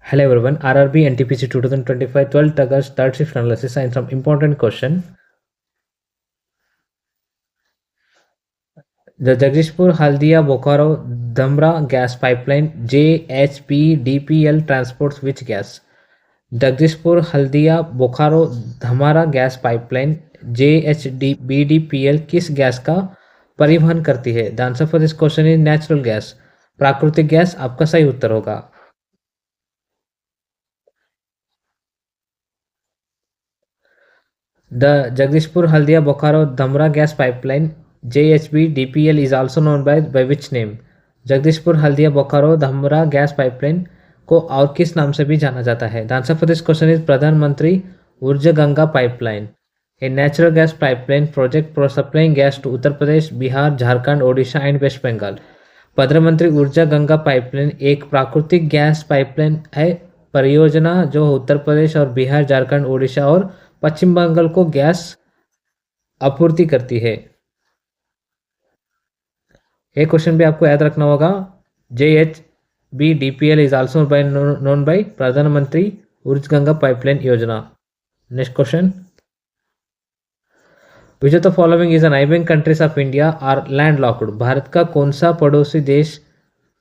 Hello everyone, RRB NTPC 2025 12th August third shift analysis and some important question. The Jagdishpur Haldia Bokaro Dhamra gas pipeline JHPDPL transports which gas? Jagdishpur Haldia Bokaro Dhamara gas pipeline JHBDPL किस gas का परिवहन करती है? The answer for this question is natural gas. प्राकृतिक gas आपका सही उत्तर होगा. The Jagdishpur Haldia Bokaro Dhamra gas pipeline JHBDPL is also known by which name? Jagdishpur Haldia Bokaro Dhamra gas pipeline को और किस नाम से भी जाना जाता है? The answer for this question is Pradhanmantri Urja Ganga pipeline, a natural gas pipeline project for supplying gas to Uttar Pradesh, Bihar, Jharkhand, Odisha and West Bengal. Pradhanmantri Urja Ganga pipeline एक प्राकृतिक गैस पाइपलाइन है परियोजना जो उत्तर प्रदेश और बिहार, झारखंड, ओडिशा और पश्चिम बंगाल को गैस आपूर्ति करती है. एक क्वेश्चन भी आपको याद रखना होगा. JHBDPL is also known by Pradhanmantri Urja Ganga pipeline Yojana. Next question. Which of the following is neighbouring countries of India are land locked? Bharat का कौन सा पड़ोसी देश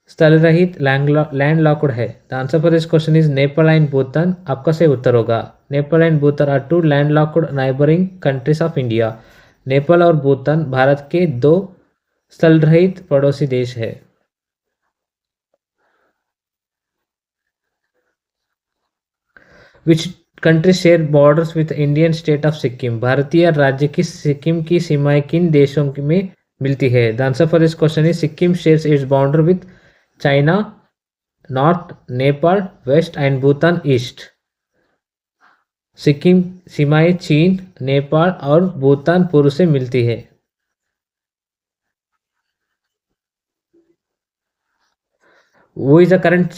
स्थल रहित लैंड लॉक्ड है? The answer for this question is Nepal and Bhutan. आपका सही उत्तर होगा. Nepal and Bhutan are two land locked neighbouring countries of India. Nepal और भूटान भारत के दो स्थल रहित पड़ोसी देश है. Which country share borders with Indian state of Sikkim? भारतीय राज्य की सिक्किम की सीमाएं किन देशों में मिलती है? The answer for this question is Sikkim shares its border with China north, Nepal west and Bhutan east. Sikkim सीमाएं चीन, नेपाल और भूटान पूर्व से मिलती है. Who is the current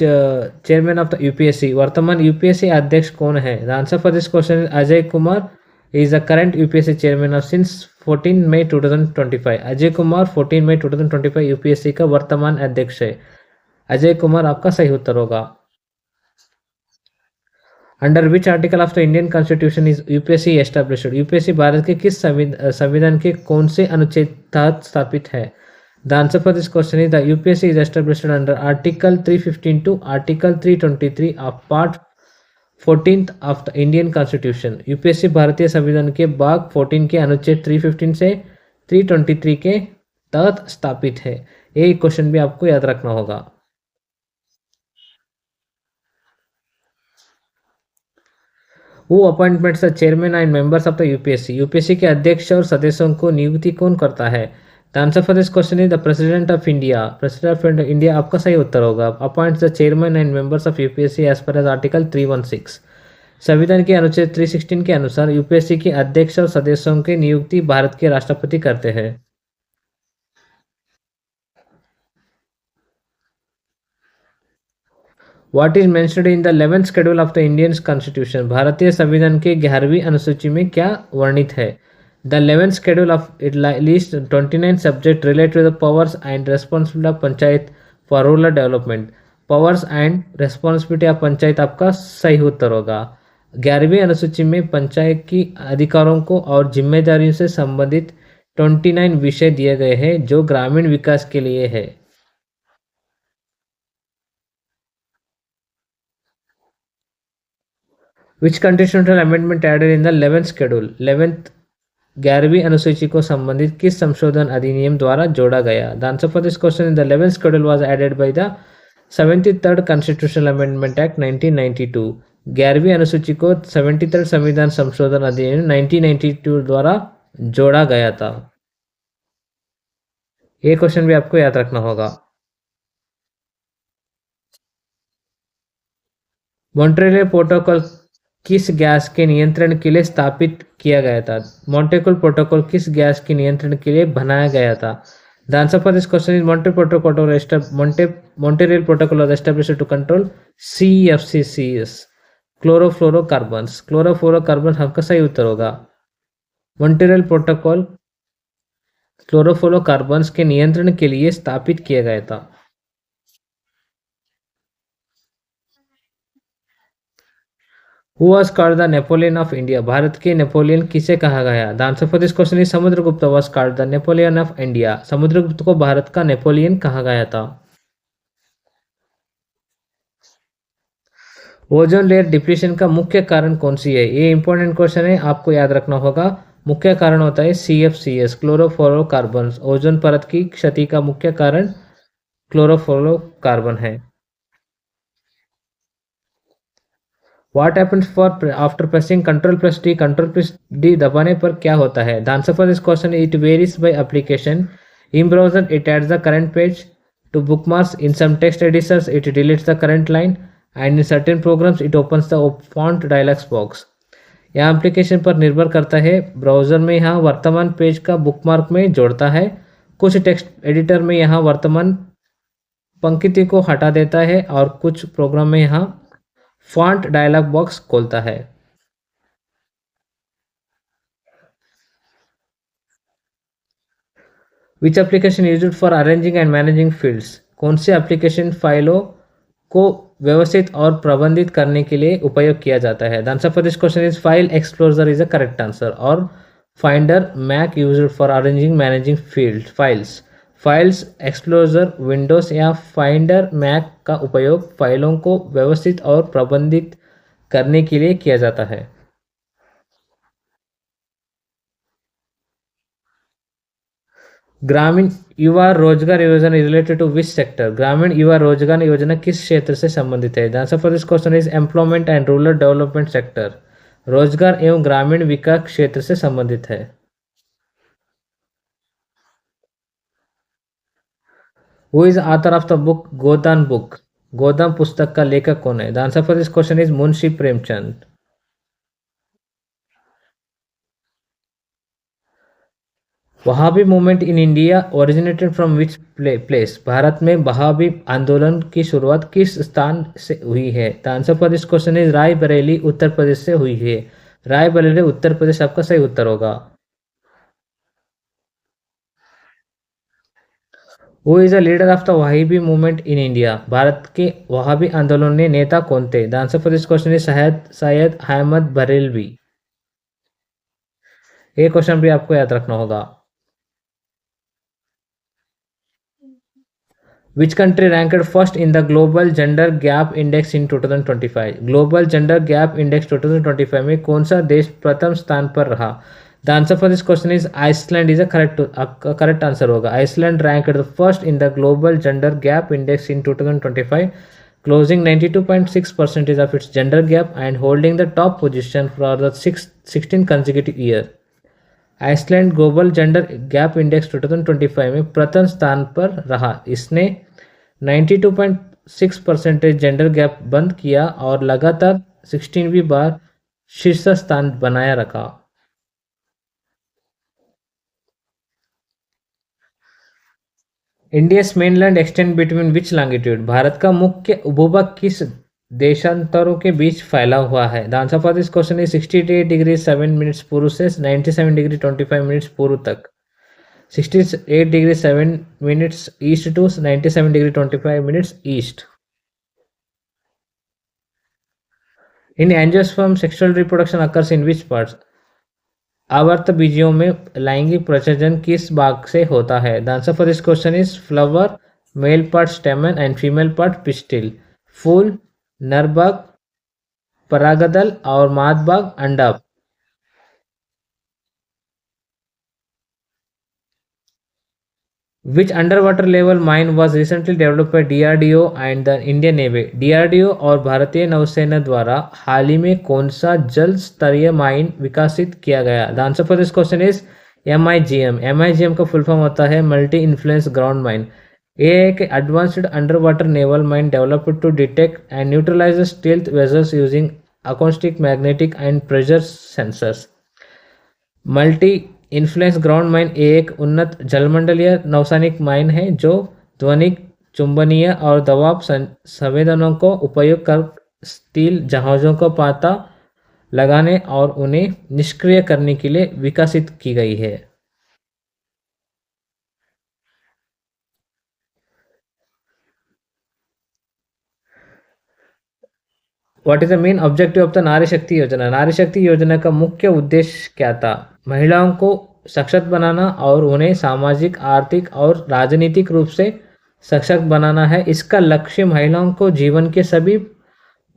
chairman of the UPSC? वर्तमान यूपीएससी अध्यक्ष कौन है? The answer for this question is Ajay Kumar. He is the current UPSC chairman of since 14 May 2025. Ajay Kumar 14 May 2025 UPSC का वर्तमान अध्यक्ष है. अजय कुमार आपका सही उत्तर होगा. Under which article of the Indian constitution is UPSC established? UPSC Bharat के किस संविधान के कौन से अनुच्छेद तहत स्थापित है? The answer for this question is the UPSC is established under Article 315 to Article 323 of Part 14th of the Indian Constitution. UPSC भारतीय संविधान के भाग 14 के अनुच्छेद 315 से 323 के तहत स्थापित है. ये क्वेश्चन भी आपको याद रखना होगा. Who appointments the chairman and members of the UPSC? UPSC के अध्यक्ष और सदस्यों को नियुक्ति कौन करता है? The answer for this question is the President of India. President of India आपका सही उत्तर होगा. Appoints the chairman and members of UPSC as per as Article 316. संविधान के अनुच्छेद 316 के अनुसार यूपीएससी के अध्यक्ष और सदस्यों की नियुक्ति भारत के राष्ट्रपति करते हैं. What is mentioned in the 11th schedule of the Indian Constitution? भारतीय संविधान के 11वीं अनुसूची में क्या वर्णित है? The 11th schedule of it lists 29 subjects related to the powers and responsibility of Panchayat for rural development. Powers and responsibility of Panchayat आपका सही उत्तर होगा. 11वीं अनुसूची में पंचायत की अधिकारों को और जिम्मेदारियों से संबंधित 29 विषय दिए गए हैं जो ग्रामीण विकास के लिए है. Which constitutional amendment added in the 11th schedule? 11वीं अनुसूची को संबंधित किस संशोधन अधिनियम द्वारा जोड़ा गया? The answer for this question in the 11th schedule was added by the 73rd Constitutional Amendment Act 1992. 11वीं अनुसूची को 73rd संविधान संशोधन अधिनियम 1992 द्वारा जोड़ा गया था. ये क्वेश्चन भी आपको याद रखना होगा. मॉन्ट्रियल प्रोटोकॉल किस गैस के नियंत्रण के लिए स्थापित किया गया था? मॉन्ट्रियल प्रोटोकॉल किस गैस के नियंत्रण के लिए बनाया गया था? The answer for this question is Montreal protocol was established to control CFCs chlorofluorocarbons. Chlorofluorocarbon आपका सही उत्तर होगा. मॉन्ट्रियल प्रोटोकॉल क्लोरोफ्लोरोकार्बन्स के नियंत्रण के लिए स्थापित किया गया था. Who was called the Napoleon of India? भारत के नेपोलियन किसे कहा गया? The answer for this question is Samudragupta was called the Napoleon of India. Samudragupta को भारत का नेपोलियन कहा गया था। ओजोन लेयर डिप्लीशन का मुख्य कारण कौन सी है? ये इंपॉर्टेंट क्वेश्चन है, आपको याद रखना होगा। मुख्य कारण होता है CFCs, क्लोरोफ्लोरोकार्बन। ओजोन परत की क्षति का मुख्य कारण क्लोरोफ्लोरोकार्बन है। What happens for after pressing control plus D? Control plus D दबाने पर क्या होता है? The answer for this question it varies by application. In browser it adds the current page to bookmarks. In some text editors it deletes the current line and in certain programs it opens the font dialogs box. यहाँ application पर निर्भर करता है। Browser में यहाँ वर्तमान page का bookmark में जोड़ता है। कुछ टेक्स्ट एडिटर में यहाँ वर्तमान पंक्ति को हटा देता है और कुछ प्रोग्राम में यहाँ फॉन्ट डायलॉग बॉक्स खोलता है। Which application used for arranging and managing fields? कौन से एप्लीकेशन फाइलों को व्यवस्थित और प्रबंधित करने के लिए उपयोग किया जाता है? The answer for this question is File Explorer is a correct answer. और Finder Mac used for arranging managing field files. Files explorer Windows या फाइंडर मैक का उपयोग फाइलों को व्यवस्थित और प्रबंधित करने के लिए किया जाता है। ग्रामीण युवा रोजगार योजना रिलेटेड टू विच सेक्टर? ग्रामीण युवा रोजगार योजना किस क्षेत्र से संबंधित है? The answer for this question is employment and rural development sector. रोजगार एवं ग्रामीण विकास क्षेत्र से संबंधित है। Who is author of the book Godaan book? Godaan पुस्तक का लेखक कौन है? The answer for this question is Munshi Premchand. Wahhabi movement in India originated from which place? Bharat में वहाबी आंदोलन की शुरुआत किस स्थान से हुई है? The answer for this question is Rae Bareli, Uttar Pradesh से हुई है। रायबरेली उत्तर प्रदेश आपका सही उत्तर होगा। Who is the leader of the Wahhabi movement in India? भारत के वहाबी आंदोलन के नेता कौन थे? The answer for this question is Syed Ahmad Barelvi. ये क्वेश्चन भी आपको याद रखना होगा। Which country ranked first in the Global Gender Gap Index in 2025? Global Gender Gap Index 2025 में कौन सा देश प्रथम स्थान पर रहा? The answer for this question is Iceland is a correct, आपका करेक्ट आंसर होगा। Iceland ranked first in the global gender gap index in 2025, closing 92.6 percentage of its gender gap and holding the top position for the 16th consecutive year। Iceland global gender gap index 2025 में प्रथम स्थान पर रहा। इसने 92.6% gender gap बंद किया और लगातार 16वीं बार शीर्ष स्थान बनाया रखा। India's mainland extend between which longitude? Bharat का मुख्य भूभाग किस देशांतरों के बीच फैला हुआ है? The answer for this question is 68 degree 7 minutes पूर्व से 97 डिग्री 25 मिनट्स पूर्व तक। 68 degree 7 minutes east to 97 degree 25 minutes east. In angiosperm sexual reproduction occurs in which parts? आवर्त बीजियों में लैंगिक प्रजनन किस भाग से होता है? The answer for this question is flower, male part stamen and female part pistil. फूल, नर भाग, परागदल और माद भाग अंडा। Which underwater level mine was recently developed by DRDO and the Indian Navy? DRDO और भारतीय नौसेना द्वारा हाल ही में कौन सा जल स्तरीय माइन विकसित किया गया? The answer for this question is MIGM। MIGM का फुल फॉर्म होता है मल्टी इन्फ्लुएंस ग्राउंड माइन। ये एक advanced underwater naval mine developed to detect and neutralize stealth vessels using acoustic, magnetic and pressure sensors। Multi influence ground mine एक उन्नत जलमंडलीय नौसैनिक mine है जो ध्वनिक, चुंबकीय और दबाव संवेदनों को उपयोग कर स्टील जहाज़ों को पता लगाने और उन्हें निष्क्रिय करने के लिए विकसित की गई है। What is the main objective of the नारी शक्ति योजना? नारी शक्ति योजना का मुख्य उद्देश्य क्या था? महिलाओं को सशक्त बनाना और उन्हें सामाजिक, आर्थिक और राजनीतिक रूप से सशक्त बनाना है। इसका लक्ष्य महिलाओं को जीवन के सभी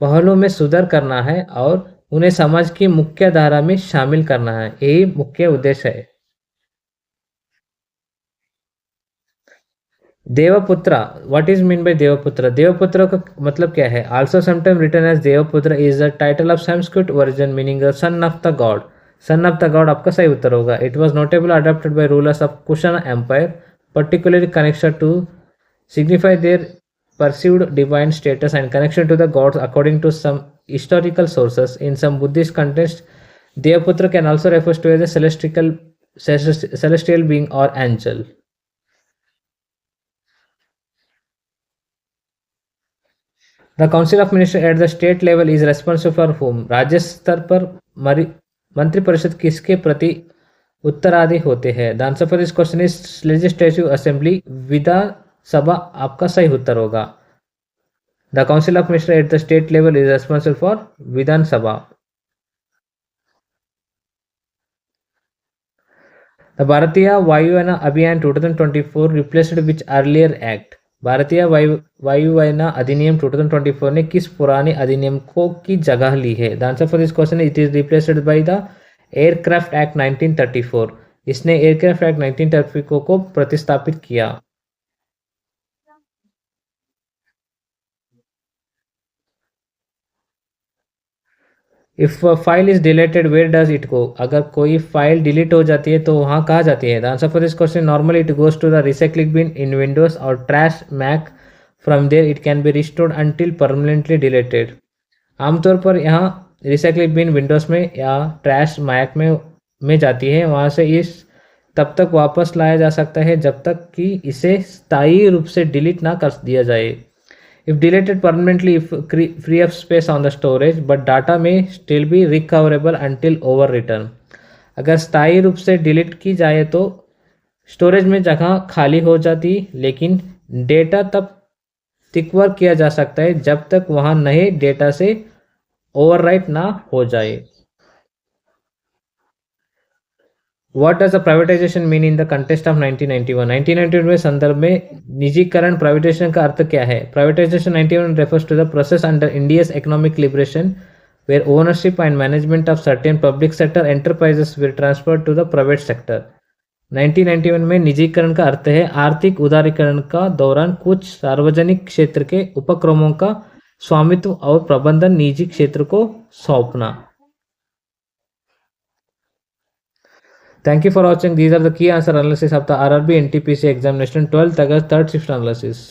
पहलुओं में सुधार करना है और उन्हें समाज की मुख्य धारा में शामिल करना है। यही मुख्य उद्देश्य है। Devaputra, what is mean by Devaputra? Devaputra का मतलब क्या है? Also sometime written as Devaputra is the title of Sanskrit version meaning the son of the god. Son of the god आपका सही उत्तर होगा। It was notable adopted by rulers of Kushan empire, particularly connected to signify their perceived divine status and connection to the gods according to some historical sources. In some Buddhist context, Devaputra can also refer to as a celestial being or angel. The Council of Ministers at the state level is responsible for whom? राज्य स्तर पर मंत्रिपरिषद किसके प्रति उत्तराधि होते हैं? The answer for this question is legislative assembly, Vidhan Sabha आपका सही उत्तर होगा। The council of minister at the state level is responsible for Vidhan Sabha. The भारतीय वायुयान अभियान 2024 रिप्लेस्ड विच अर्लियर एक्ट? भारतीय वायुयान अधिनियम 2024 ने किस पुराने अधिनियम को की जगह ली है? The answer for this question it is replaced by the aircraft act 1934। इसने एयरक्राफ्ट एक्ट 1934 को प्रतिस्थापित किया। If file is deleted where does it go? अगर कोई फाइल डिलीट हो जाती है तो वहाँ कहाँ जाती है? The answer for this question normally it goes to the recycling bin in Windows और trash Mac. From there it can be restored until permanently deleted. आमतौर पर यहाँ रिसाइक्लिंग बिन विंडोज में या ट्रैश मैक में जाती है। वहाँ से इस तब तक वापस लाया जा सकता है जब तक कि इसे स्थायी रूप से डिलीट ना कर दिया जाए। If deleted permanently, if free up space on the storage, but data may still be recoverable until overwritten. अगर स्थायी रूप से डिलीट की जाए तो स्टोरेज में जगह खाली हो जाती, लेकिन डेटा तब रिकवर किया जा सकता है जब तक वहाँ नए डेटा से ओवरराइट ना हो जाए। What does a privatisation mean in the contest of 1991? 1991 में संदर्भ में निजीकरण प्राइवेटाइजेशन का अर्थ क्या है? Privatisation 1991 refers to the process under India's economic liberation where ownership and management of certain public sector enterprises were transferred to the private sector. 1991 में निजीकरण का अर्थ है आर्थिक उदारीकरण का दौरान कुछ सार्वजनिक क्षेत्र के उपक्रमों का स्वामित्व और प्रबंधन निजी क्षेत्र को सौंपना। Thank you for watching. These are the key answer analysis of the RRB NTPC examination 12th August third shift analysis.